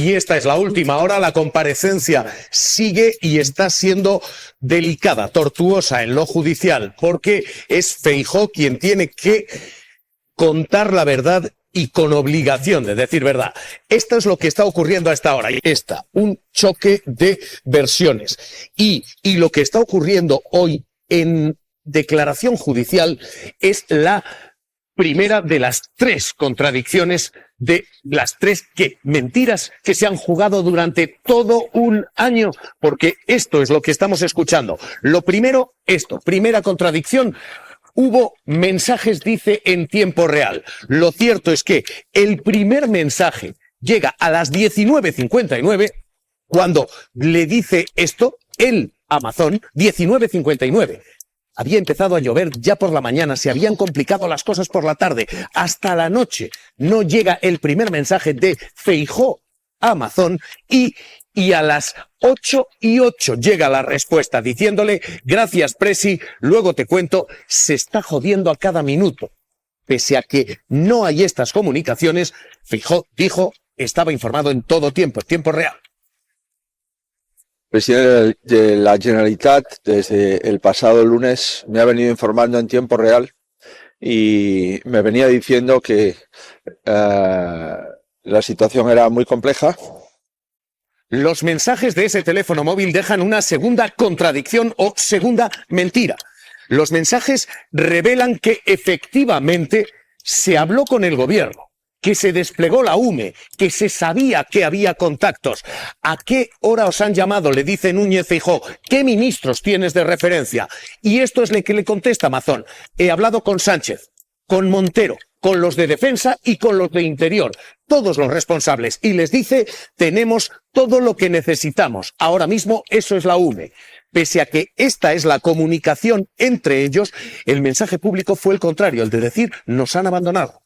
y esta es la última hora. La comparecencia sigue y está siendo delicada, tortuosa en lo judicial, porque es Feijóo quien tiene que contar la verdad y con obligación de decir verdad. Esto es lo que está ocurriendo a esta hora. Un choque de versiones. Y lo que está ocurriendo hoy en declaración judicial es la primera de las tres contradicciones, de las tres mentiras que se han jugado durante todo un año, porque esto es lo que estamos escuchando. Lo primero, primera contradicción. Hubo mensajes, dice, en tiempo real. Lo cierto es que el primer mensaje llega a las 19:59, cuando le dice esto, el Amazon, 19:59. Había empezado a llover ya por la mañana, se habían complicado las cosas por la tarde. Hasta la noche no llega el primer mensaje de Feijóo a Amazon y a las 8:08 llega la respuesta diciéndole: gracias, Presi, luego te cuento, se está jodiendo a cada minuto. Pese a que no hay estas comunicaciones, Feijóo dijo, estaba informado en todo tiempo, en tiempo real. El presidente de la Generalitat desde el pasado lunes me ha venido informando en tiempo real y me venía diciendo que la situación era muy compleja. Los mensajes de ese teléfono móvil dejan una segunda contradicción o segunda mentira. Los mensajes revelan que efectivamente se habló con el gobierno, que se desplegó la UME, que se sabía que había contactos. ¿A qué hora os han llamado?, le dice Núñez Feijóo. ¿Qué ministros tienes de referencia? Y esto es lo que le contesta Amazon. He hablado con Sánchez, con Montero, con los de Defensa y con los de Interior, todos los responsables. Y les dice, tenemos todo lo que necesitamos. Ahora mismo eso es la UME. Pese a que esta es la comunicación entre ellos, el mensaje público fue el contrario, el de decir, nos han abandonado.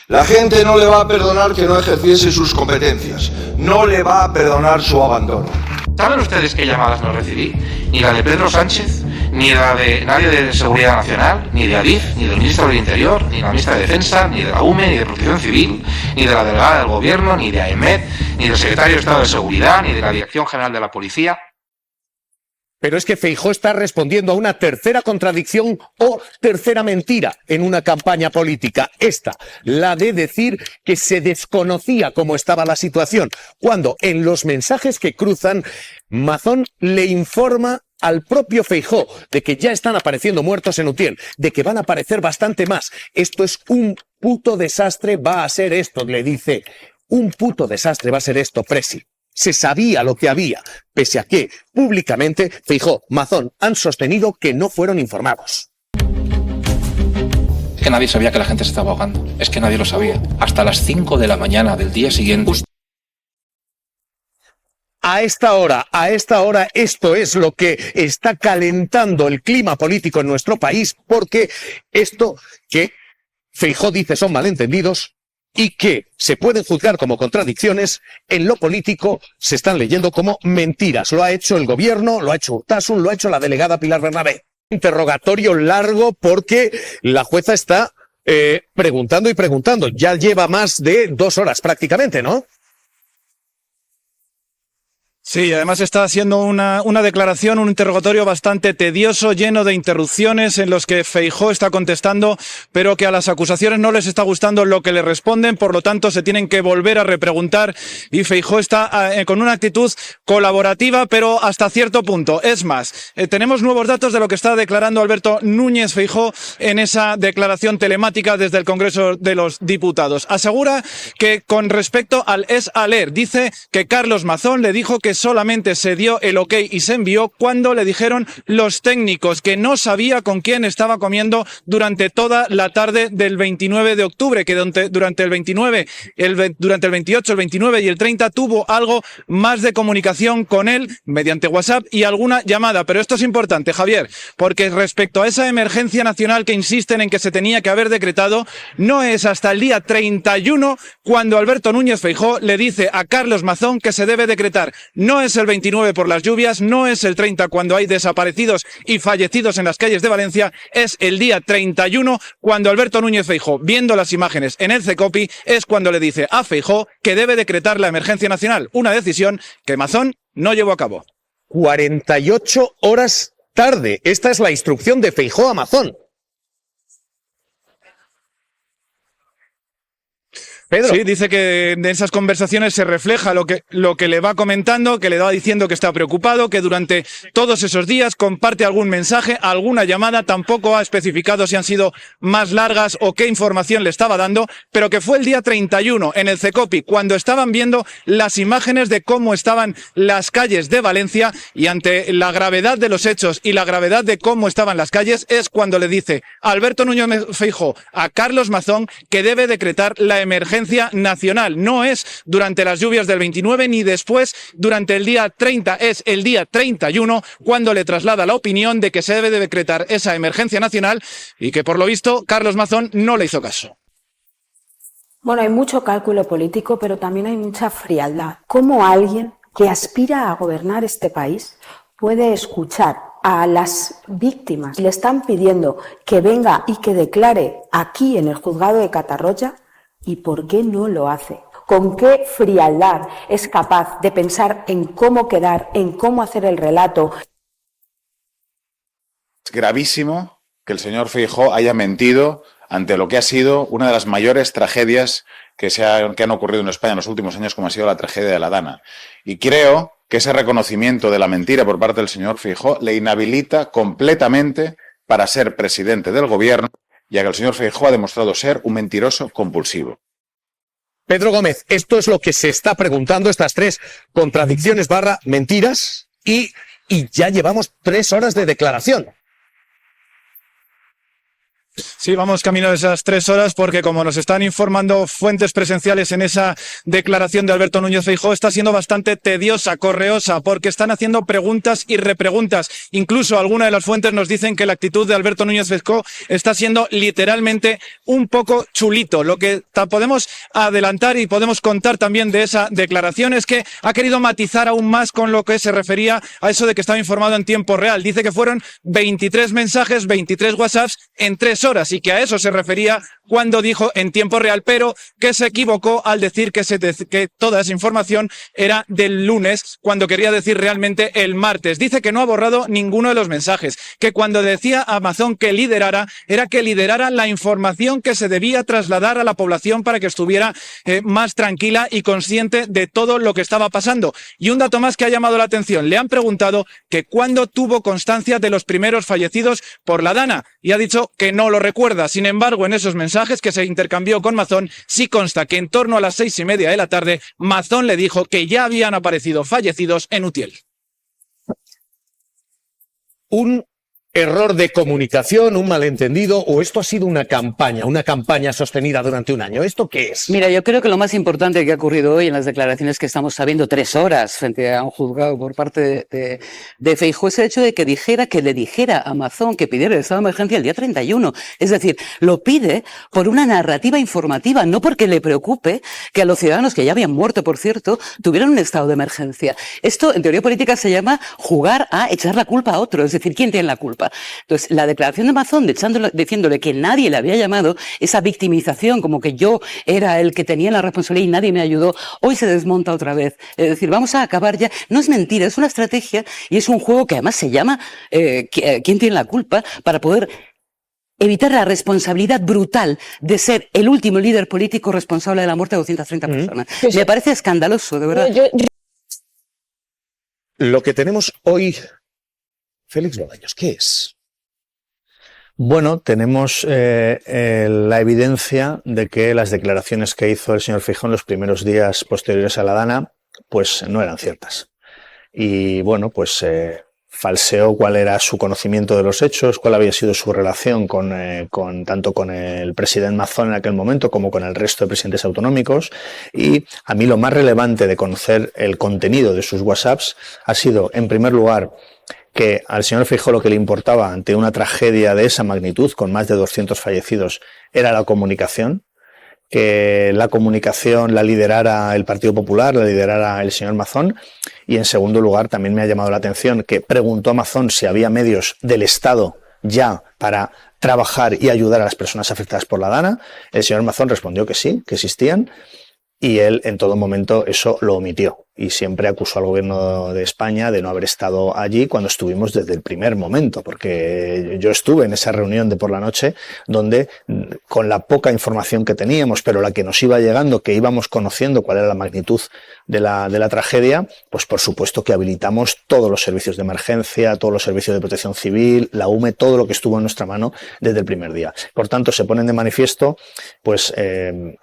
La gente no le va a perdonar que no ejerciese sus competencias. No le va a perdonar su abandono. ¿Saben ustedes qué llamadas no recibí? Ni la de Pedro Sánchez, ni la de nadie de Seguridad Nacional, ni de Adif, ni del Ministro del Interior, ni de la Ministra de Defensa, ni de la UME, ni de Protección Civil, ni de la Delegada del Gobierno, ni de AEMET, ni del Secretario de Estado de Seguridad, ni de la Dirección General de la Policía. Pero es que Feijóo está respondiendo a una tercera contradicción o tercera mentira en una campaña política. Esta, la de decir que se desconocía cómo estaba la situación, cuando en los mensajes que cruzan, Amazon le informa al propio Feijóo de que ya están apareciendo muertos en Utiel, de que van a aparecer bastante más. Esto es un puto desastre, va a ser esto, le dice. Un puto desastre va a ser esto, Presi. Se sabía lo que había, pese a que, públicamente, Feijóo, Amazon han sostenido que no fueron informados. Es que nadie sabía que la gente se estaba ahogando. Es que nadie lo sabía. Hasta las 5 de la mañana del día siguiente. A esta hora, esto es lo que está calentando el clima político en nuestro país, porque esto que Feijóo dice son malentendidos y que se pueden juzgar como contradicciones, en lo político se están leyendo como mentiras. Lo ha hecho el gobierno, lo ha hecho Urtasun, lo ha hecho la delegada Pilar Bernabé. Interrogatorio largo porque la jueza está preguntando y preguntando. Ya lleva más de 2 horas prácticamente, ¿no? Sí, además está haciendo una declaración, un interrogatorio bastante tedioso, lleno de interrupciones en los que Feijóo está contestando, pero que a las acusaciones no les está gustando lo que le responden, por lo tanto se tienen que volver a repreguntar y Feijóo está con una actitud colaborativa, pero hasta cierto punto. Es más, tenemos nuevos datos de lo que está declarando Alberto Núñez Feijóo en esa declaración telemática desde el Congreso de los Diputados. Asegura que con respecto al Es-Aler, dice que Carlos Mazón le dijo que solamente se dio el ok y se envió cuando le dijeron los técnicos que no sabía con quién estaba comiendo durante toda la tarde del 29 de octubre, que durante el 29, durante el 28, el 29 y el 30 tuvo algo más de comunicación con él mediante WhatsApp y alguna llamada. Pero esto es importante, Javier, porque respecto a esa emergencia nacional que insisten en que se tenía que haber decretado, no es hasta el día 31 cuando Alberto Núñez Feijóo le dice a Carlos Mazón que se debe decretar. No es el 29 por las lluvias, no es el 30 cuando hay desaparecidos y fallecidos en las calles de Valencia, es el día 31 cuando Alberto Núñez Feijóo, viendo las imágenes en el CECOPI, es cuando le dice a Feijóo que debe decretar la emergencia nacional, una decisión que Mazón no llevó a cabo. 48 horas tarde. Esta es la instrucción de Feijóo a Mazón. Pedro. Sí, dice que en esas conversaciones se refleja lo que le va comentando, que le va diciendo que está preocupado, que durante todos esos días comparte algún mensaje, alguna llamada, tampoco ha especificado si han sido más largas o qué información le estaba dando, pero que fue el día 31 en el CECOPI, cuando estaban viendo las imágenes de cómo estaban las calles de Valencia, y ante la gravedad de los hechos y la gravedad de cómo estaban las calles, es cuando le dice a Alberto Núñez Feijóo a Carlos Mazón que debe decretar la emergencia nacional. No es durante las lluvias del 29 ni después durante el día 30, es el día 31 cuando le traslada la opinión de que se debe de decretar esa emergencia nacional, y que por lo visto Carlos Mazón no le hizo caso. Bueno, hay mucho cálculo político, pero también hay mucha frialdad. ¿Cómo alguien que aspira a gobernar este país puede escuchar a las víctimas y le están pidiendo que venga y que declare aquí en el juzgado de Catarroja? ¿Y por qué no lo hace? ¿Con qué frialdad es capaz de pensar en cómo quedar, en cómo hacer el relato? Es gravísimo que el señor Feijóo haya mentido ante lo que ha sido una de las mayores tragedias que han ocurrido en España en los últimos años, como ha sido la tragedia de la Dana. Y creo que ese reconocimiento de la mentira por parte del señor Feijóo le inhabilita completamente para ser presidente del gobierno, ya que el señor Feijóo ha demostrado ser un mentiroso compulsivo. Pedro Gómez, esto es lo que se está preguntando, estas tres contradicciones / mentiras, y ya llevamos 3 horas de declaración. Sí, vamos camino de esas 3 horas porque, como nos están informando fuentes presenciales en esa declaración de Alberto Núñez Feijóo, está siendo bastante tediosa, correosa, porque están haciendo preguntas y repreguntas. Incluso algunas de las fuentes nos dicen que la actitud de Alberto Núñez Feijóo está siendo literalmente un poco chulito. Lo que podemos adelantar y podemos contar también de esa declaración es que ha querido matizar aún más con lo que se refería a eso de que estaba informado en tiempo real. Dice que fueron 23 mensajes, 23 WhatsApps en 3 horas, y que a eso se refería cuando dijo en tiempo real, pero que se equivocó al decir que toda esa información era del lunes, cuando quería decir realmente el martes. Dice que no ha borrado ninguno de los mensajes, que cuando decía a Mazón que liderara, era que liderara la información que se debía trasladar a la población para que estuviera más tranquila y consciente de todo lo que estaba pasando. Y un dato más que ha llamado la atención: le han preguntado que cuándo tuvo constancia de los primeros fallecidos por la Dana, y ha dicho que no lo recuerda. Sin embargo, en esos mensajes que se intercambió con Mazón, sí consta que en torno a las 6:30 de la tarde, Mazón le dijo que ya habían aparecido fallecidos en Utiel. Un error de comunicación, un malentendido, o esto ha sido una campaña sostenida durante un año. ¿Esto qué es? Mira, yo creo que lo más importante que ha ocurrido hoy en las declaraciones que estamos sabiendo 3 horas frente a un juzgado por parte de Feijóo es el hecho de que le dijera a Mazón que pidiera el estado de emergencia el día 31. Es decir, lo pide por una narrativa informativa, no porque le preocupe que a los ciudadanos, que ya habían muerto, por cierto, tuvieran un estado de emergencia. Esto, en teoría política, se llama jugar a echar la culpa a otro, es decir, ¿quién tiene la culpa? Entonces, la declaración de Mazón diciéndole que nadie le había llamado, esa victimización, como que yo era el que tenía la responsabilidad y nadie me ayudó, hoy se desmonta otra vez. Es decir, vamos a acabar ya. No es mentira, es una estrategia y es un juego que además se llama ¿quién tiene la culpa?, para poder evitar la responsabilidad brutal de ser el último líder político responsable de la muerte de 230 personas. Me parece escandaloso, de verdad. Lo que tenemos hoy, Félix Bolaños, ¿qué es? Bueno, tenemos la evidencia de que las declaraciones que hizo el señor Feijóo en los primeros días posteriores a la Dana, pues no eran ciertas. Y bueno, pues falseó cuál era su conocimiento de los hechos, cuál había sido su relación tanto con el presidente Mazón en aquel momento como con el resto de presidentes autonómicos. Y a mí lo más relevante de conocer el contenido de sus WhatsApps ha sido, en primer lugar, que al señor Feijóo lo que le importaba ante una tragedia de esa magnitud, con más de 200 fallecidos, era la comunicación, que la comunicación la liderara el Partido Popular, la liderara el señor Mazón. Y en segundo lugar, también me ha llamado la atención que preguntó a Mazón si había medios del Estado ya para trabajar y ayudar a las personas afectadas por la Dana. El señor Mazón respondió que sí, que existían, y él en todo momento eso lo omitió y siempre acusó al gobierno de España de no haber estado allí cuando estuvimos desde el primer momento, porque yo estuve en esa reunión de por la noche donde, con la poca información que teníamos, pero la que nos iba llegando, que íbamos conociendo cuál era la magnitud de la tragedia, pues por supuesto que habilitamos todos los servicios de emergencia, todos los servicios de protección civil, la UME, todo lo que estuvo en nuestra mano desde el primer día. Por tanto, se ponen de manifiesto pues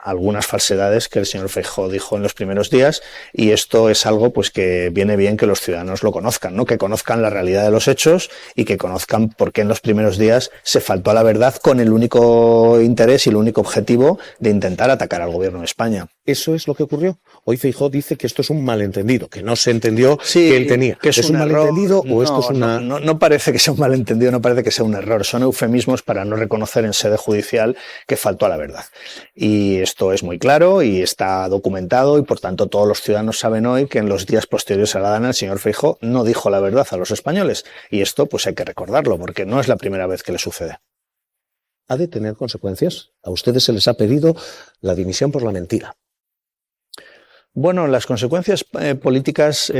algunas falsedades que el señor Feijóo dijo en los primeros días, y esto es algo pues que viene bien que los ciudadanos lo conozcan, ¿no? Que conozcan la realidad de los hechos y que conozcan por qué en los primeros días se faltó a la verdad con el único interés y el único objetivo de intentar atacar al gobierno de España. Eso es lo que ocurrió. Hoy Feijóo dice que esto es un malentendido, que no se entendió sí, que él tenía. Que ¿Es un malentendido o esto es una...? No parece que sea un malentendido, no parece que sea un error. Son eufemismos para no reconocer en sede judicial que faltó a la verdad. Y esto es muy claro y está documentado, y por tanto todos los ciudadanos saben hoy que en los días posteriores a la Dana el señor Feijóo no dijo la verdad a los españoles. Y esto pues hay que recordarlo, porque no es la primera vez que le sucede. ¿Ha de tener consecuencias? A ustedes se les ha pedido la dimisión por la mentira. Bueno, las consecuencias políticas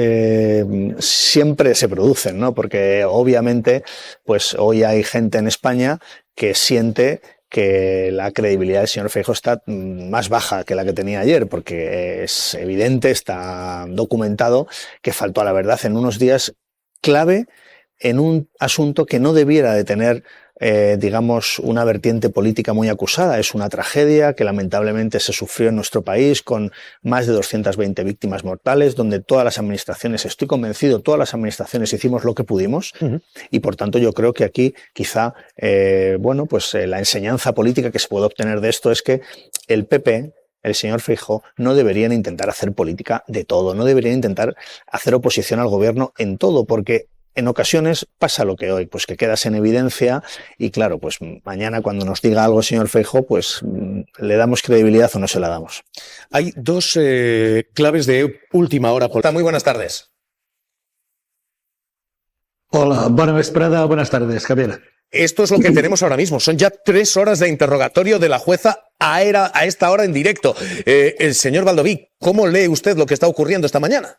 siempre se producen, ¿no? Porque obviamente, pues hoy hay gente en España que siente que la credibilidad del señor Feijóo está más baja que la que tenía ayer, porque es evidente, está documentado que faltó a la verdad en unos días clave en un asunto que no debiera de tener digamos, una vertiente política muy acusada. Es una tragedia que lamentablemente se sufrió en nuestro país con más de 220 víctimas mortales, donde todas las administraciones, estoy convencido, todas las administraciones hicimos lo que pudimos, y por tanto yo creo que aquí quizá, bueno, pues la enseñanza política que se puede obtener de esto es que el PP, el señor Feijóo, no deberían intentar hacer política de todo, no deberían intentar hacer oposición al gobierno en todo, porque en ocasiones pasa lo que hoy, pues que quedas en evidencia y claro, pues mañana cuando nos diga algo el señor Feijóo, pues le damos credibilidad o no se la damos. Hay dos claves de última hora. Muy buenas tardes. Hola, buena vesprada, buenas tardes, Javier. Esto es lo que tenemos ahora mismo. Son ya 3 horas de interrogatorio de la jueza a esta hora en directo. El señor Baldoví, ¿cómo lee usted lo que está ocurriendo esta mañana?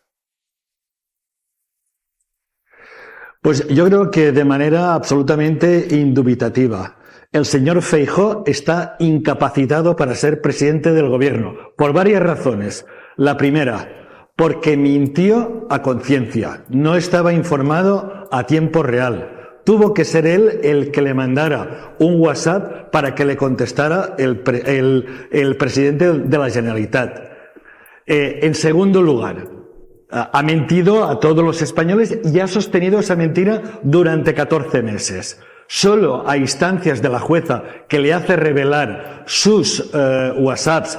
Pues yo creo que de manera absolutamente indubitativa. El señor Feijóo está incapacitado para ser presidente del gobierno, por varias razones. La primera, porque mintió a conciencia, no estaba informado a tiempo real. Tuvo que ser él el que le mandara un WhatsApp para que le contestara el presidente de la Generalitat. En segundo lugar, ha mentido a todos los españoles y ha sostenido esa mentira durante 14 meses. Solo a instancias de la jueza que le hace revelar sus WhatsApps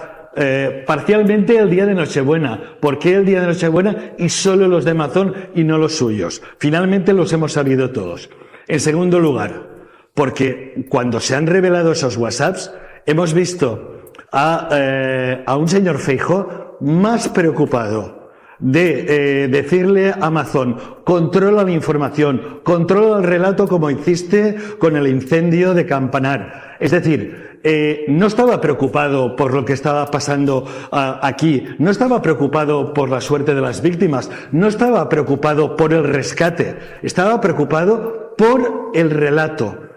parcialmente el día de Nochebuena. ¿Por qué el día de Nochebuena y solo los de Mazón y no los suyos? Finalmente los hemos sabido todos. En segundo lugar, porque cuando se han revelado esos WhatsApps hemos visto a un señor Feijóo más preocupado de decirle a Mazón, controla la información, controla el relato como hiciste con el incendio de Campanar. Es decir, no estaba preocupado por lo que estaba pasando aquí, no estaba preocupado por la suerte de las víctimas, no estaba preocupado por el rescate, estaba preocupado por el relato.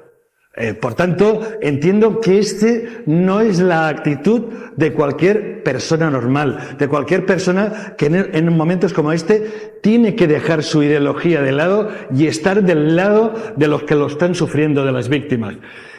Por tanto, entiendo que no es la actitud de cualquier persona normal, de cualquier persona que en momentos como este tiene que dejar su ideología de lado y estar del lado de los que lo están sufriendo, de las víctimas.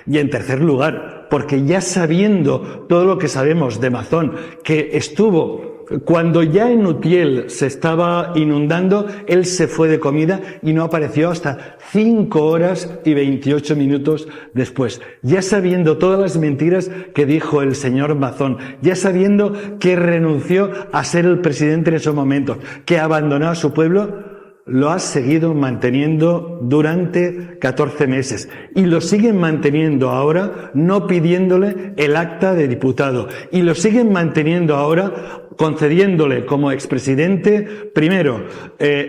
Y en tercer lugar, porque ya sabiendo todo lo que sabemos de Mazón, que estuvo cuando ya en Utiel se estaba inundando, él se fue de comida y no apareció hasta 5 horas y 28 minutos después. Ya sabiendo todas las mentiras que dijo el señor Mazón, ya sabiendo que renunció a ser el presidente en esos momentos, que abandonó a su pueblo, lo ha seguido manteniendo durante 14 meses y lo siguen manteniendo ahora no pidiéndole el acta de diputado y lo siguen manteniendo ahora concediéndole como expresidente, primero,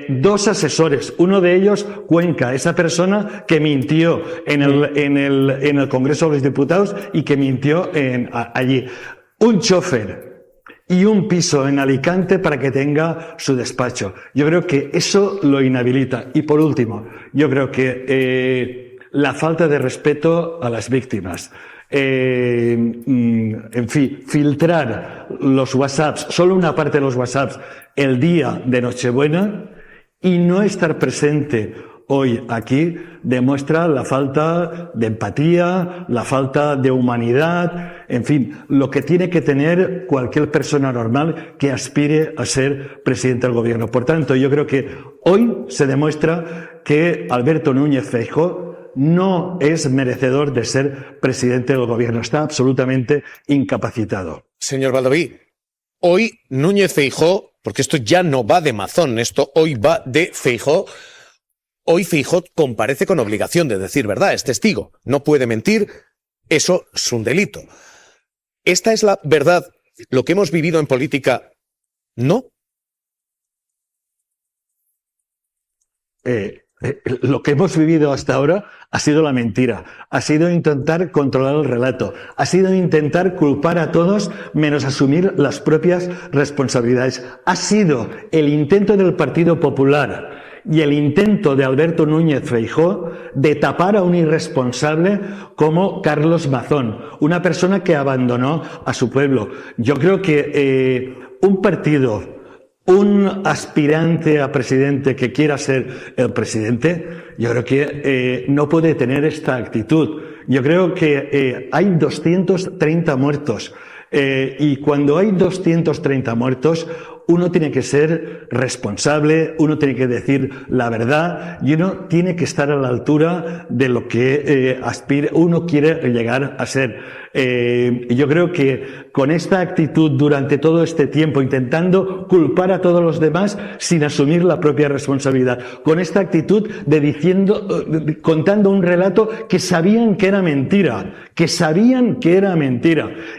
2 asesores, uno de ellos Cuenca, esa persona que mintió en el Congreso de los Diputados y que mintió allí, un chofer y un piso en Alicante para que tenga su despacho. Yo creo que eso lo inhabilita. Y por último, yo creo que la falta de respeto a las víctimas. En fin, filtrar los WhatsApps, solo una parte de los WhatsApps, el día de Nochebuena y no estar presente hoy aquí demuestra la falta de empatía, la falta de humanidad, en fin, lo que tiene que tener cualquier persona normal que aspire a ser presidente del gobierno. Por tanto, yo creo que hoy se demuestra que Alberto Núñez Feijóo no es merecedor de ser presidente del gobierno. Está absolutamente incapacitado. Señor Baldoví, hoy Núñez Feijóo, porque esto ya no va de Mazón, esto hoy va de Feijóo. Hoy Feijóo comparece con obligación de decir verdad, es testigo, no puede mentir, eso es un delito. ¿Esta es la verdad? ¿Lo que hemos vivido en política no? Lo que hemos vivido hasta ahora ha sido la mentira, ha sido intentar controlar el relato, ha sido intentar culpar a todos menos asumir las propias responsabilidades. Ha sido el intento del Partido Popular y el intento de Alberto Núñez Feijóo de tapar a un irresponsable como Carlos Mazón, una persona que abandonó a su pueblo. Yo creo que un partido, un aspirante a presidente que quiera ser el presidente, yo creo que no puede tener esta actitud. Yo creo que hay 230 muertos y cuando hay 230 muertos, uno tiene que ser responsable, uno tiene que decir la verdad y uno tiene que estar a la altura de lo que uno quiere llegar a ser. Yo creo que con esta actitud durante todo este tiempo, intentando culpar a todos los demás sin asumir la propia responsabilidad, con esta actitud de contando un relato que sabían que era mentira,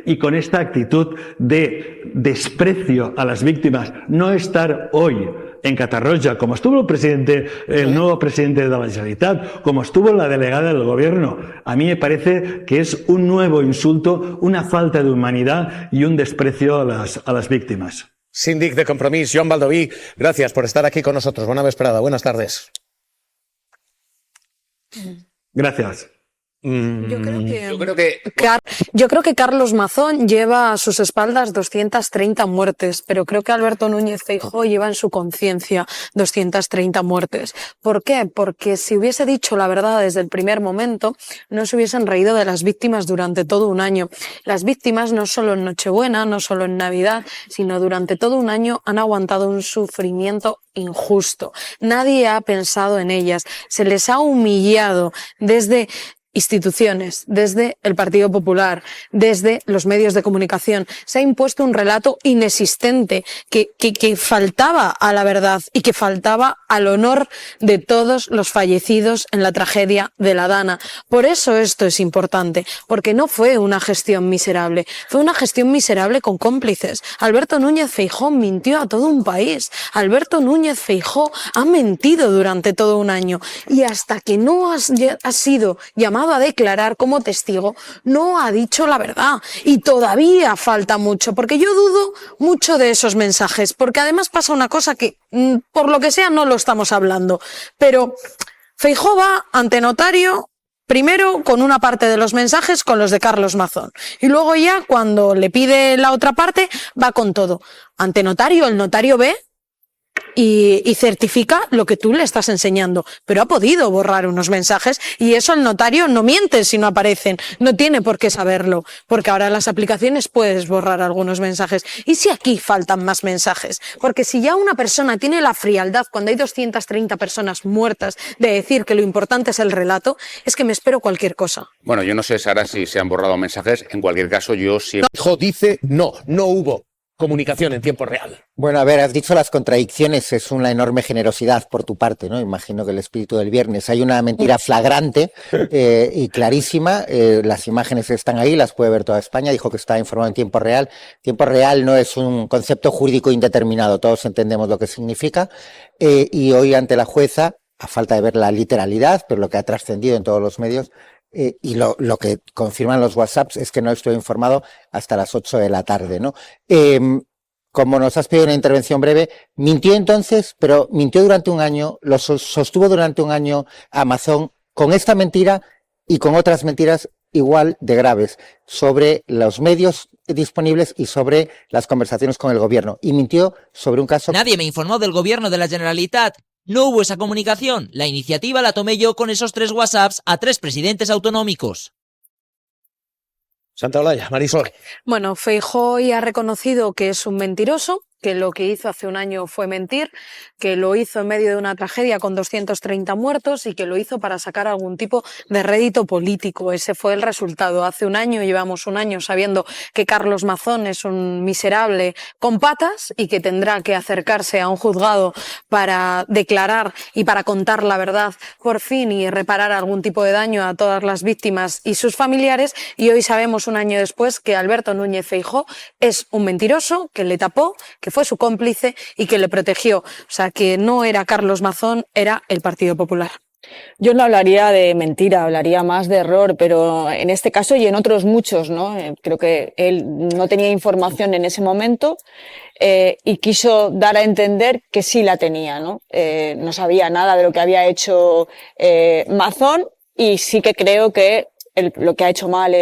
y con esta actitud de desprecio a las víctimas, no estar hoy en Catarroja, como estuvo el nuevo presidente de la Generalitat, como estuvo la delegada del gobierno. A mí me parece que es un nuevo insulto, una falta de humanidad y un desprecio a las víctimas. Síndic de Compromís, Joan Baldoví, gracias por estar aquí con nosotros. Buena vesprada, buenas tardes. Gracias. Yo creo que Carlos Mazón lleva a sus espaldas 230 muertes, pero creo que Alberto Núñez Feijóo lleva en su conciencia 230 muertes. ¿Por qué? Porque si hubiese dicho la verdad desde el primer momento, no se hubiesen reído de las víctimas durante todo un año. Las víctimas no solo en Nochebuena, no solo en Navidad, sino durante todo un año han aguantado un sufrimiento injusto. Nadie ha pensado en ellas. Se les ha humillado desde instituciones, desde el Partido Popular, desde los medios de comunicación. Se ha impuesto un relato inexistente que faltaba a la verdad y que faltaba al honor de todos los fallecidos en la tragedia de la Dana. Por eso esto es importante, porque no fue una gestión miserable, fue una gestión miserable con cómplices. Alberto Núñez Feijóo mintió a todo un país. Alberto Núñez Feijóo ha mentido durante todo un año y hasta que no ha sido llamado a declarar como testigo, no ha dicho la verdad. Y todavía falta mucho, porque yo dudo mucho de esos mensajes, porque además pasa una cosa que, por lo que sea, no lo estamos hablando. Pero Feijóo va ante notario, primero con una parte de los mensajes, con los de Carlos Mazón. Y luego ya, cuando le pide la otra parte, va con todo. Ante notario, el notario ve y certifica lo que tú le estás enseñando, pero ha podido borrar unos mensajes y eso el notario no miente si no aparecen, no tiene por qué saberlo, porque ahora en las aplicaciones puedes borrar algunos mensajes. ¿Y si aquí faltan más mensajes? Porque si ya una persona tiene la frialdad, cuando hay 230 personas muertas, de decir que lo importante es el relato, es que me espero cualquier cosa. Bueno, yo no sé, Sara, si se han borrado mensajes, en cualquier caso yo siempre... Feijóo dice no hubo. comunicación en tiempo real. Bueno, a ver, has dicho las contradicciones, es una enorme generosidad por tu parte, ¿no? Imagino que el espíritu del viernes. Hay una mentira flagrante y clarísima, las imágenes están ahí, las puede ver toda España, dijo que estaba informado en tiempo real. Tiempo real no es un concepto jurídico indeterminado, todos entendemos lo que significa, y hoy ante la jueza, a falta de ver la literalidad, pero lo que ha trascendido en todos los medios, y lo que confirman los WhatsApps es que no estoy informado hasta las 8 de la tarde, ¿no? Como nos has pedido una intervención breve, mintió entonces, pero mintió durante un año, lo sostuvo durante un año Amazon con esta mentira y con otras mentiras igual de graves sobre los medios disponibles y sobre las conversaciones con el gobierno. Y mintió sobre un caso... Nadie me informó del gobierno de la Generalitat. No hubo esa comunicación. La iniciativa la tomé yo con esos 3 WhatsApps a 3 presidentes autonómicos. Santa Olaya, Marisol. Bueno, Feijóo ya ha reconocido que es un mentiroso, que lo que hizo hace un año fue mentir, que lo hizo en medio de una tragedia con 230 muertos y que lo hizo para sacar algún tipo de rédito político. Ese fue el resultado. Hace un año, llevamos un año sabiendo que Carlos Mazón es un miserable con patas y que tendrá que acercarse a un juzgado para declarar y para contar la verdad por fin y reparar algún tipo de daño a todas las víctimas y sus familiares. Y hoy sabemos, un año después, que Alberto Núñez Feijóo es un mentiroso, que le tapó, que fue su cómplice y que le protegió. O sea, que no era Carlos Mazón, era el Partido Popular. Yo no hablaría de mentira, hablaría más de error, pero en este caso y en otros muchos, ¿no? Creo que él no tenía información en ese momento y quiso dar a entender que sí la tenía, ¿no? No sabía nada de lo que había hecho Mazón y sí que creo que lo que ha hecho mal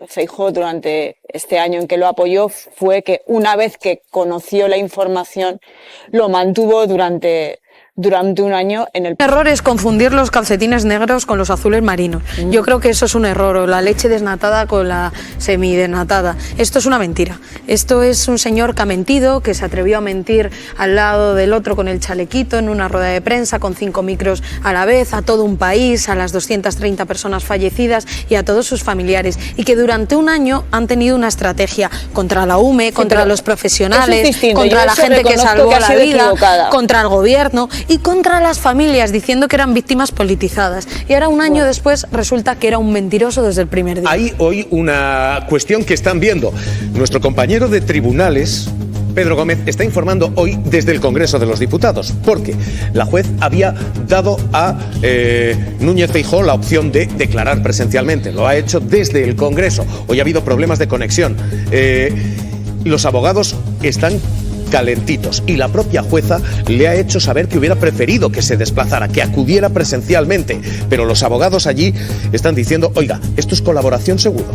Feijóo durante este año en que lo apoyó fue que una vez que conoció la información lo mantuvo durante un año en el... El error es confundir los calcetines negros con los azules marinos. Yo creo que eso es un error, o la leche desnatada con la semidesnatada. Esto es una mentira. Esto es un señor que ha mentido, que se atrevió a mentir al lado del otro con el chalequito en una rueda de prensa con 5 micros a la vez, a todo un país, a las 230 personas fallecidas y a todos sus familiares. Y que durante un año han tenido una estrategia contra la UME, contra los profesionales, contra la gente que salvó la vida, contra el gobierno y contra las familias, diciendo que eran víctimas politizadas. Y ahora, un año después, resulta que era un mentiroso desde el primer día. Hay hoy una cuestión que están viendo. Nuestro compañero de tribunales, Pedro Gómez, está informando hoy desde el Congreso de los Diputados, porque la juez había dado a Núñez Feijóo la opción de declarar presencialmente. Lo ha hecho desde el Congreso. Hoy ha habido problemas de conexión. Los abogados están calentitos y la propia jueza le ha hecho saber que hubiera preferido que se desplazara, que acudiera presencialmente, pero los abogados allí están diciendo, oiga, esto es colaboración seguro.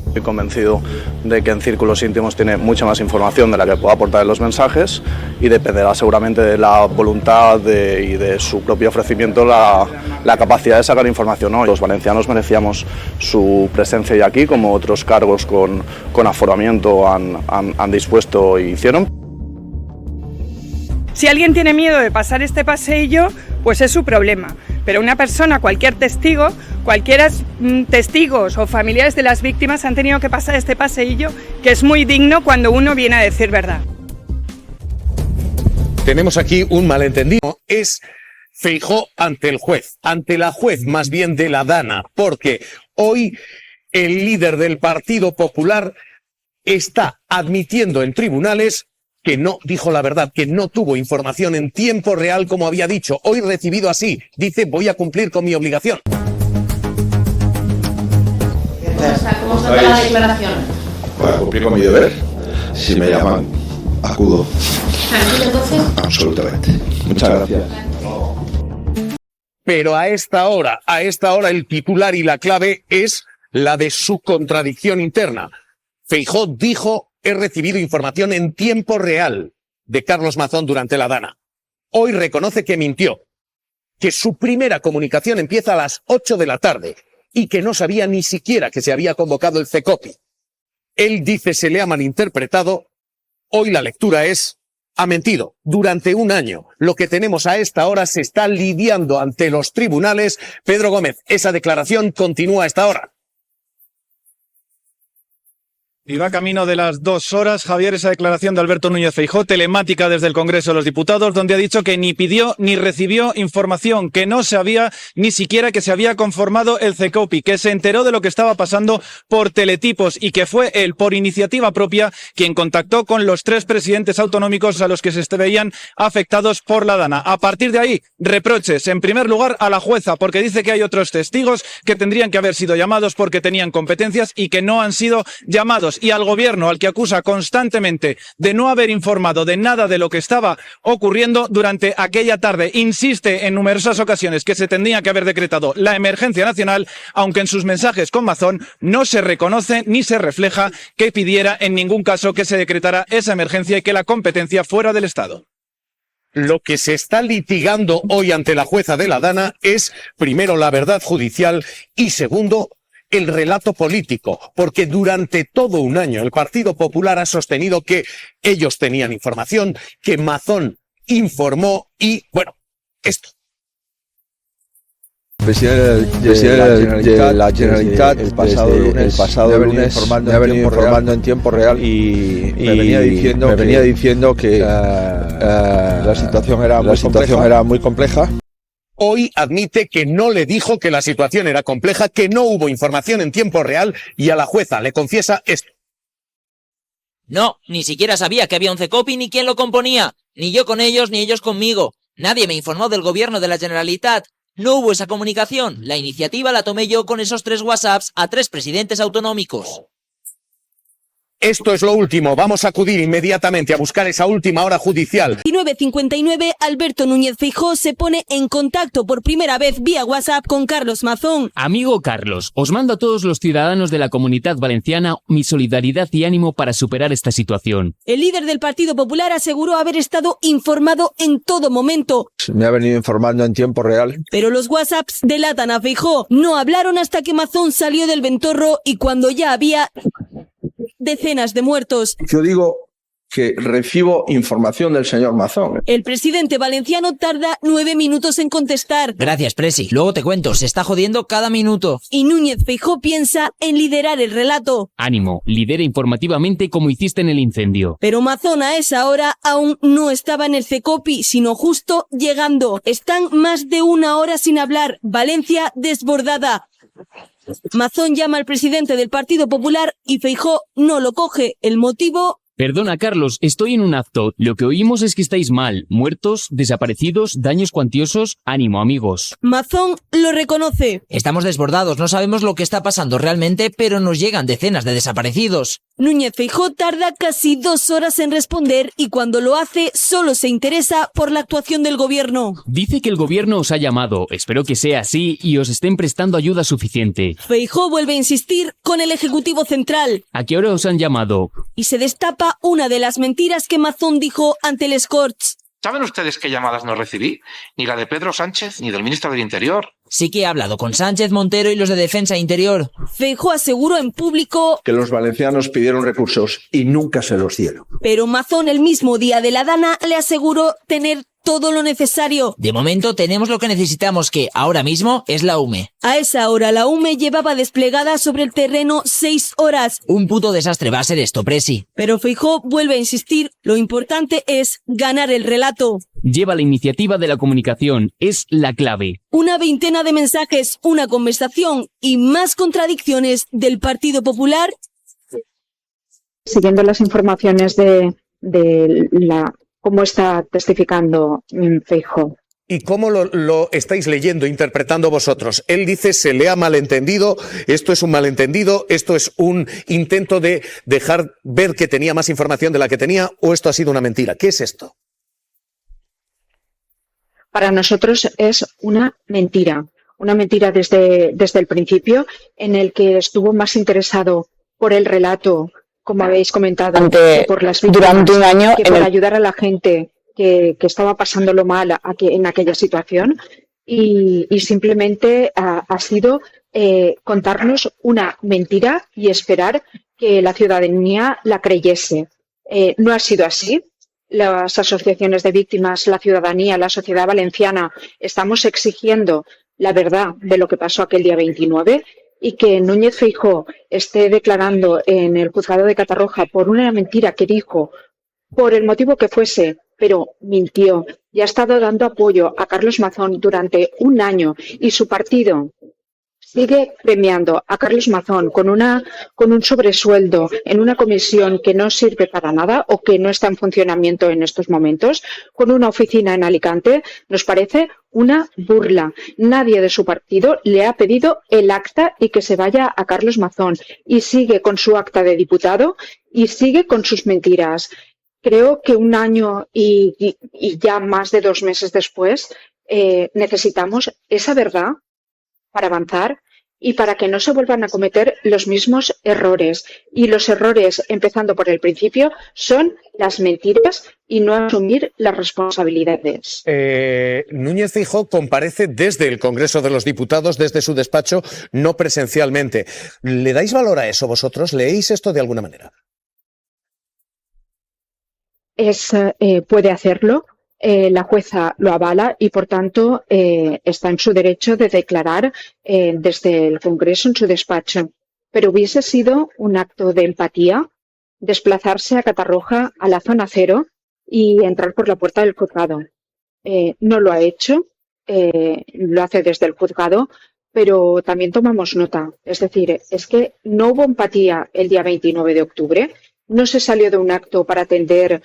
Estoy convencido de que en círculos íntimos tiene mucha más información de la que pueda aportar en los mensajes y dependerá seguramente de la voluntad y de su propio ofrecimiento la capacidad de sacar información hoy. Los valencianos merecíamos su presencia y aquí, como otros cargos con aforamiento han dispuesto y hicieron. Si alguien tiene miedo de pasar este paseillo, pues es su problema. Pero una persona, cualquier testigo, cualquiera testigos o familiares de las víctimas han tenido que pasar este paseillo, que es muy digno cuando uno viene a decir verdad. Tenemos aquí un malentendido. Es Feijóo ante el juez, ante la juez más bien de la Dana, porque hoy el líder del Partido Popular está admitiendo en tribunales que no dijo la verdad, que no tuvo información en tiempo real como había dicho. Hoy recibido así, dice, voy a cumplir con mi obligación. ¿Cómo está la declaración? Para cumplir con mi deber, si me llaman, acudo. ¿Tranquilo entonces? Absolutamente. Muchas gracias. Pero a esta hora el titular y la clave es la de su contradicción interna. Feijóo dijo, he recibido información en tiempo real de Carlos Mazón durante la Dana. Hoy reconoce que mintió, que su primera comunicación empieza a las 8 de la tarde y que no sabía ni siquiera que se había convocado el CECOPI. Él dice se le ha malinterpretado. Hoy la lectura es, ha mentido durante un año. Lo que tenemos a esta hora se está lidiando ante los tribunales. Pedro Gómez, esa declaración continúa a esta hora. Y va camino de las 2 horas, Javier, esa declaración de Alberto Núñez Feijóo, telemática desde el Congreso de los Diputados, donde ha dicho que ni pidió ni recibió información, que no sabía ni siquiera que se había conformado el CECOPI, que se enteró de lo que estaba pasando por teletipos y que fue él, por iniciativa propia, quien contactó con los 3 presidentes autonómicos a los que se veían afectados por la Dana. A partir de ahí, reproches, en primer lugar, a la jueza, porque dice que hay otros testigos que tendrían que haber sido llamados porque tenían competencias y que no han sido llamados. Y al gobierno, al que acusa constantemente de no haber informado de nada de lo que estaba ocurriendo durante aquella tarde. Insiste en numerosas ocasiones que se tendría que haber decretado la emergencia nacional, aunque en sus mensajes con Mazón no se reconoce ni se refleja que pidiera en ningún caso que se decretara esa emergencia y que la competencia fuera del Estado. Lo que se está litigando hoy ante la jueza de la Dana es, primero, la verdad judicial y, segundo, el relato político, porque durante todo un año el Partido Popular ha sostenido que ellos tenían información, que Mazón informó y, bueno, esto. Presidente de la Generalitat el pasado lunes me ha venido informando en tiempo real y me venía diciendo que la situación era muy compleja. Hoy admite que no le dijo que la situación era compleja, que no hubo información en tiempo real y a la jueza le confiesa esto. No, ni siquiera sabía que había un CECOPI ni quién lo componía. Ni yo con ellos, ni ellos conmigo. Nadie me informó del gobierno de la Generalitat. No hubo esa comunicación. La iniciativa la tomé yo con esos 3 WhatsApps a 3 presidentes autonómicos. Esto es lo último. Vamos a acudir inmediatamente a buscar esa última hora judicial. 19:59, Alberto Núñez Feijóo se pone en contacto por primera vez vía WhatsApp con Carlos Mazón. Amigo Carlos, os mando a todos los ciudadanos de la Comunidad Valenciana mi solidaridad y ánimo para superar esta situación. El líder del Partido Popular aseguró haber estado informado en todo momento. Me ha venido informando en tiempo real. Pero los WhatsApps delatan a Feijóo. No hablaron hasta que Mazón salió del ventorro y cuando ya había decenas de muertos. Yo digo que recibo información del señor Mazón. El presidente valenciano tarda 9 minutos en contestar. Gracias, Presi. Luego te cuento, se está jodiendo cada minuto. Y Núñez Feijóo piensa en liderar el relato. Ánimo, lidera informativamente como hiciste en el incendio. Pero Mazón a esa hora aún no estaba en el CECOPI, sino justo llegando. Están más de 1 hora sin hablar. Valencia desbordada. Mazón llama al presidente del Partido Popular y Feijóo no lo coge. ¿El motivo? Perdona, Carlos, estoy en un acto. Lo que oímos es que estáis mal. Muertos, desaparecidos, daños cuantiosos. Ánimo, amigos. Mazón lo reconoce. Estamos desbordados, no sabemos lo que está pasando realmente, pero nos llegan decenas de desaparecidos. Núñez Feijóo tarda casi 2 horas en responder y cuando lo hace solo se interesa por la actuación del gobierno. Dice que el gobierno os ha llamado. Espero que sea así y os estén prestando ayuda suficiente. Feijóo vuelve a insistir con el Ejecutivo Central. ¿A qué hora os han llamado? Y se destapa una de las mentiras que Mazón dijo ante el Scorch. ¿Saben ustedes qué llamadas no recibí? Ni la de Pedro Sánchez, ni del ministro del Interior. Sí que he hablado con Sánchez, Montero y los de Defensa e Interior. Feijóo aseguró en público que los valencianos pidieron recursos y nunca se los dieron. Pero Mazón el mismo día de la Dana le aseguró tener todo lo necesario. De momento tenemos lo que necesitamos, que ahora mismo es la UME. A esa hora la UME llevaba desplegada sobre el terreno 6 horas. Un puto desastre va a ser esto, Presi. Pero Feijóo vuelve a insistir, lo importante es ganar el relato. Lleva la iniciativa de la comunicación, es la clave. Una veintena de mensajes, una conversación y más contradicciones del Partido Popular. Siguiendo las informaciones de cómo está testificando Feijóo. ¿Y cómo lo estáis leyendo, interpretando vosotros? Él dice, se le ha malentendido, esto es un malentendido, esto es un intento de dejar ver que tenía más información de la que tenía, o esto ha sido una mentira. ¿Qué es esto? Para nosotros es una mentira desde el principio, en el que estuvo más interesado por el relato, como habéis comentado, por las víctimas, durante un año que por ayudar a la gente que estaba pasándolo mal en aquella situación, y simplemente ha sido contarnos una mentira y esperar que la ciudadanía la creyese. No ha sido así. Las asociaciones de víctimas, la ciudadanía, la sociedad valenciana, estamos exigiendo la verdad de lo que pasó aquel día 29 y que Núñez Feijóo esté declarando en el juzgado de Catarroja por una mentira que dijo, por el motivo que fuese, pero mintió y ha estado dando apoyo a Carlos Mazón durante un año y su partido sigue premiando a Carlos Mazón con un sobresueldo en una comisión que no sirve para nada o que no está en funcionamiento en estos momentos, con una oficina en Alicante, nos parece una burla. Nadie de su partido le ha pedido el acta y que se vaya a Carlos Mazón y sigue con su acta de diputado y sigue con sus mentiras. Creo que un año y ya más de 2 meses después necesitamos esa verdad para avanzar y para que no se vuelvan a cometer los mismos errores. Y los errores, empezando por el principio, son las mentiras y no asumir las responsabilidades. Núñez Feijóo comparece desde el Congreso de los Diputados, desde su despacho, no presencialmente. ¿Le dais valor a eso vosotros? ¿Leéis esto de alguna manera? Puede hacerlo. La jueza lo avala y, por tanto, está en su derecho de declarar desde el Congreso en su despacho. Pero hubiese sido un acto de empatía desplazarse a Catarroja, a la zona cero, y entrar por la puerta del juzgado. No lo ha hecho, lo hace desde el juzgado, pero también tomamos nota. Es decir, es que no hubo empatía el día 29 de octubre, no se salió de un acto para atender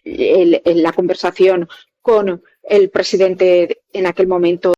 la conversación con el presidente en aquel momento.